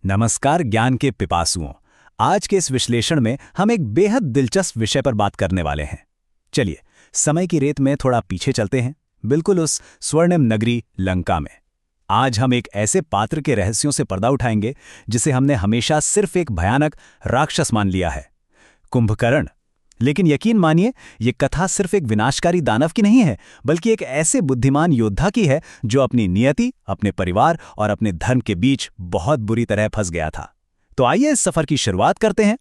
नमस्कार ज्ञान के पिपासुओं। आज के इस विश्लेषण में हम एक बेहद दिलचस्प विषय पर बात करने वाले हैं। चलिए समय की रेत में थोड़ा पीछे चलते हैं, बिल्कुल उस स्वर्णिम नगरी लंका में। आज हम एक ऐसे पात्र के रहस्यों से पर्दा उठाएंगे जिसे हमने हमेशा सिर्फ एक भयानक राक्षस मान लिया है, कुंभकर्ण। लेकिन यकीन मानिए, ये कथा सिर्फ एक विनाशकारी दानव की नहीं है, बल्कि एक ऐसे बुद्धिमान योद्धा की है जो अपनी नियति, अपने परिवार और अपने धर्म के बीच बहुत बुरी तरह फंस गया था। तो आइए इस सफर की शुरुआत करते हैं।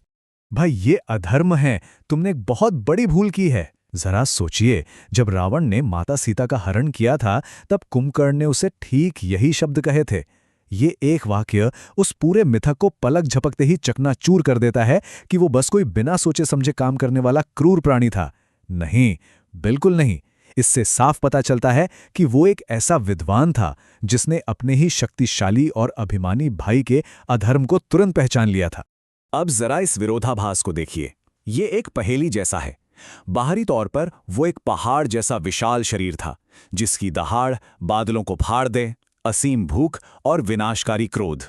भाई, ये अधर्म है। तुमने एक बहुत बड़ी भूल की है। जरा सोचिए, जब रावण ने माता सीता का हरण किया था, तब कुंभकर्ण ने उसे ठीक यही शब्द कहे थे। ये एक वाक्य उस पूरे मिथक को पलक झपकते ही चकनाचूर कर देता है कि वो बस कोई बिना सोचे समझे काम करने वाला क्रूर प्राणी था। नहीं, बिल्कुल नहीं। इससे साफ पता चलता है कि वो एक ऐसा विद्वान था जिसने अपने ही शक्तिशाली और अभिमानी भाई के अधर्म को तुरंत पहचान लिया था। अब जरा इस विरोधाभास को देखिए। ये एक पहेली जैसा है। बाहरी तौर पर वो एक पहाड़ जैसा विशाल शरीर था, जिसकी दहाड़ बादलों को फाड़ दे, असीम भूख और विनाशकारी क्रोध।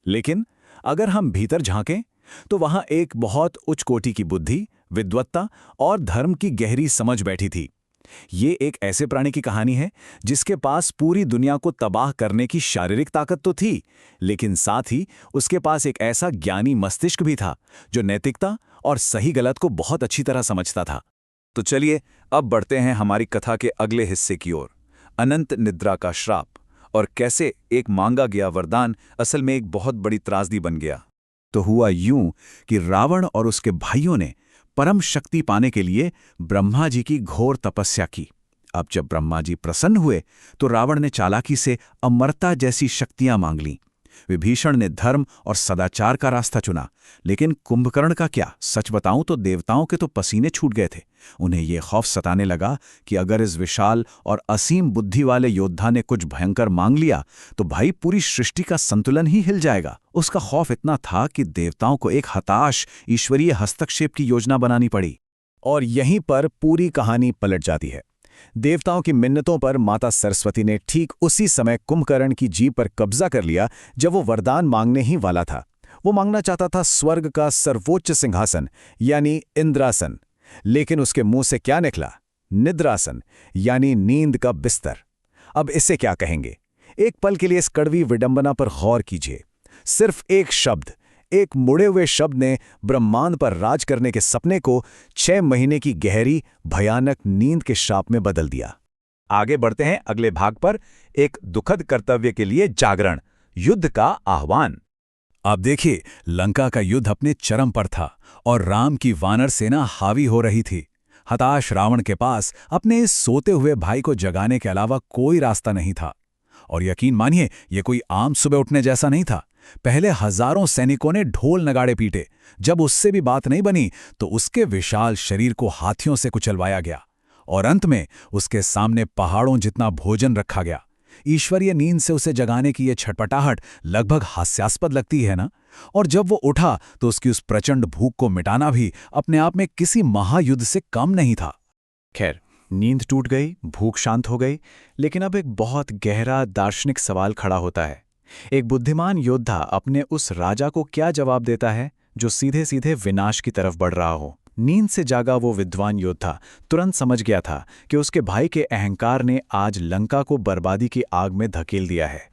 लेकिन अगर हम भीतर झांकें तो वहां एक बहुत उच्च कोटि की बुद्धि, विद्वत्ता और धर्म की गहरी समझ बैठी थी। ये एक ऐसे प्राणी की कहानी है जिसके पास पूरी दुनिया को तबाह करने की शारीरिक ताकत तो थी, लेकिन साथ ही उसके पास एक ऐसा ज्ञानी मस्तिष्क भी था जो नैतिकता और सही गलत को बहुत अच्छी तरह समझता था। तो चलिए अब बढ़ते हैं हमारी कथा के अगले हिस्से की ओर, अनंत निद्रा का श्राप और कैसे एक मांगा गया वरदान असल में एक बहुत बड़ी त्रासदी बन गया। तो हुआ यूं कि रावण और उसके भाइयों ने परम शक्ति पाने के लिए ब्रह्मा जी की घोर तपस्या की। अब जब ब्रह्मा जी प्रसन्न हुए तो रावण ने चालाकी से अमरता जैसी शक्तियां मांग लीं। विभीषण ने धर्म और सदाचार का रास्ता चुना, लेकिन कुंभकर्ण का क्या? सच बताऊं तो देवताओं के तो पसीने छूट गए थे। उन्हें यह खौफ सताने लगा कि अगर इस विशाल और असीम बुद्धि वाले योद्धा ने कुछ भयंकर मांग लिया तो भाई पूरी सृष्टि का संतुलन ही हिल जाएगा। उसका खौफ इतना था कि देवताओं को एक हताश ईश्वरीय हस्तक्षेप की योजना बनानी पड़ी। और यहीं पर पूरी कहानी पलट जाती है। देवताओं की मिन्नतों पर माता सरस्वती ने ठीक उसी समय कुंभकर्ण की जीभ पर कब्जा कर लिया जब वो वरदान मांगने ही वाला था। वो मांगना चाहता था स्वर्ग का सर्वोच्च सिंहासन, यानी इंद्रासन। लेकिन उसके मुंह से क्या निकला? निद्रासन, यानी नींद का बिस्तर। अब इसे क्या कहेंगे? एक पल के लिए इस कड़वी विडंबना पर गौर कीजिए। सिर्फ एक शब्द, एक मुड़े हुए शब्द ने ब्रह्मांड पर राज करने के सपने को 6 महीने की गहरी भयानक नींद के श्राप में बदल दिया। आगे बढ़ते हैं अगले भाग पर, एक दुखद कर्तव्य के लिए जागरण, युद्ध का आह्वान। अब देखिए, लंका का युद्ध अपने चरम पर था और राम की वानर सेना हावी हो रही थी। हताश रावण के पास अपने इस सोते हुए भाई को जगाने के अलावा कोई रास्ता नहीं था। और यकीन मानिए, ये कोई आम सुबह उठने जैसा नहीं था। पहले हजारों सैनिकों ने ढोल नगाड़े पीटे। जब उससे भी बात नहीं बनी तो उसके विशाल शरीर को हाथियों से कुचलवाया गया और अंत में उसके सामने पहाड़ों जितना भोजन रखा गया। ईश्वरीय नींद से उसे जगाने की यह छटपटाहट लगभग हास्यास्पद लगती है ना? और जब वो उठा तो उसकी उस प्रचंड भूख को मिटाना भी अपने आप में किसी महायुद्ध से कम नहीं था। खैर, नींद टूट गई, भूख शांत हो गई, लेकिन अब एक बहुत गहरा दार्शनिक सवाल खड़ा होता है। एक बुद्धिमान योद्धा अपने उस राजा को क्या जवाब देता है जो सीधे सीधे विनाश की तरफ बढ़ रहा हो? नींद से जागा वो विद्वान योद्धा तुरंत समझ गया था कि उसके भाई के अहंकार ने आज लंका को बर्बादी की आग में धकेल दिया है।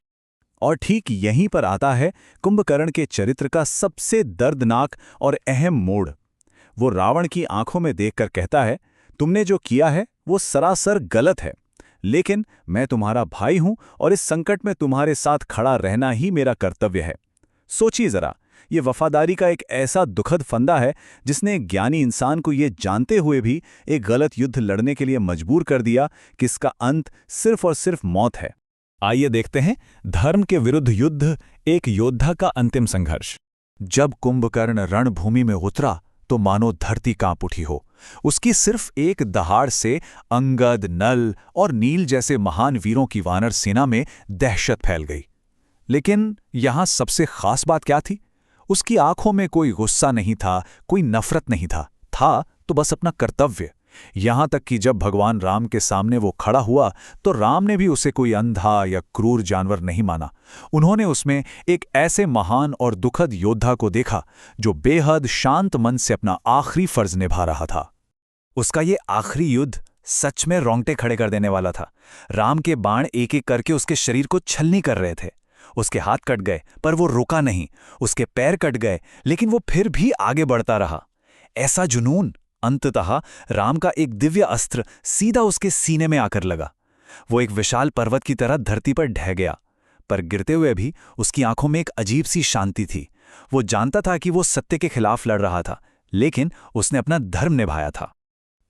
और ठीक यहीं पर आता है कुंभकर्ण के चरित्र का सबसे दर्दनाक और अहम मोड़। वो रावण की आंखों में देखकर कहता है, तुमने जो किया है वो सरासर गलत है, लेकिन मैं तुम्हारा भाई हूं और इस संकट में तुम्हारे साथ खड़ा रहना ही मेरा कर्तव्य है। सोचिए जरा, ये वफादारी का एक ऐसा दुखद फंदा है जिसने एक ज्ञानी इंसान को ये जानते हुए भी एक गलत युद्ध लड़ने के लिए मजबूर कर दिया कि इसका अंत सिर्फ और सिर्फ मौत है। आइए देखते हैं धर्म के विरुद्ध युद्ध, एक योद्धा का अंतिम संघर्ष। जब कुंभकर्ण रणभूमि में उतरा तो मानो धरती कांप उठी हो। उसकी सिर्फ एक दहाड़ से अंगद, नल और नील जैसे महान वीरों की वानर सेना में दहशत फैल गई। लेकिन यहां सबसे खास बात क्या थी? उसकी आंखों में कोई गुस्सा नहीं था, कोई नफरत नहीं था तो बस अपना कर्तव्य, यहां तक कि जब भगवान राम के सामने वो खड़ा हुआ तो राम ने भी उसे कोई अंधा या क्रूर जानवर नहीं माना। उन्होंने उसमें एक ऐसे महान और दुखद योद्धा को देखा जो बेहद शांत मन से अपना आखिरी फर्ज निभा रहा था। उसका ये आखिरी युद्ध सच में रोंगटे खड़े कर देने वाला था। राम के बाण एक एक करके उसके शरीर को छलनी कर रहे थे। उसके हाथ कट गए पर वो रुका नहीं, उसके पैर कट गए लेकिन वो फिर भी आगे बढ़ता रहा। ऐसा जुनून! अंततः राम का एक दिव्य अस्त्र सीधा उसके सीने में आकर लगा। वो एक विशाल पर्वत की तरह धरती पर ढह गया, पर गिरते हुए भी उसकी आंखों में एक अजीब सी शांति थी। वो जानता था कि वो सत्य के खिलाफ लड़ रहा था, लेकिन उसने अपना धर्म निभाया था।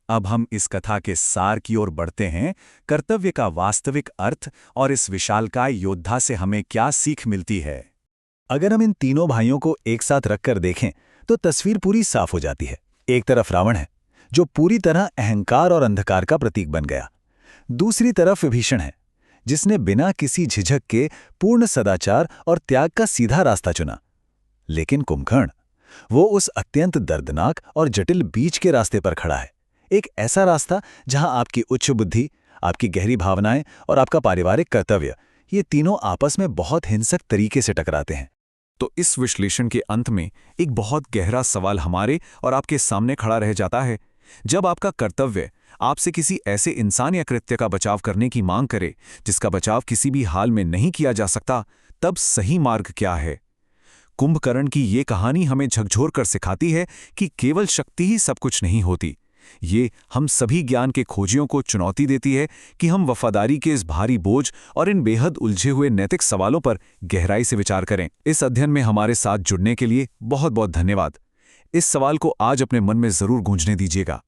अब हम इस कथा के सार की ओर बढ़ते हैं। कर्तव्य का वास्तविक अर्थ और इस विशालकाय योद्धा से हमें क्या सीख मिलती है। अगर हम इन तीनों भाइयों को एक साथ रखकर देखें तो तस्वीर पूरी साफ हो जाती है। एक तरफ रावण है जो पूरी तरह अहंकार और अंधकार का प्रतीक बन गया। दूसरी तरफ विभीषण है जिसने बिना किसी झिझक के पूर्ण सदाचार और त्याग का सीधा रास्ता चुना। लेकिन कुंभकर्ण, वो उस अत्यंत दर्दनाक और जटिल बीच के रास्ते पर खड़ा है। एक ऐसा रास्ता जहां आपकी उच्च बुद्धि, आपकी गहरी भावनाएं और आपका पारिवारिक कर्तव्य, ये तीनों आपस में बहुत हिंसक तरीके से टकराते हैं। तो इस विश्लेषण के अंत में एक बहुत गहरा सवाल हमारे और आपके सामने खड़ा रह जाता है। जब आपका कर्तव्य आपसे किसी ऐसे इंसान या कृत्य का बचाव करने की मांग करे जिसका बचाव किसी भी हाल में नहीं किया जा सकता, तब सही मार्ग क्या है? कुंभकर्ण की ये कहानी हमें झकझोर कर सिखाती है कि केवल शक्ति ही सब कुछ नहीं होती। ये हम सभी ज्ञान के खोजियों को चुनौती देती है कि हम वफादारी के इस भारी बोझ और इन बेहद उलझे हुए नैतिक सवालों पर गहराई से विचार करें। इस अध्ययन में हमारे साथ जुड़ने के लिए बहुत बहुत धन्यवाद। इस सवाल को आज अपने मन में जरूर गूंजने दीजिएगा।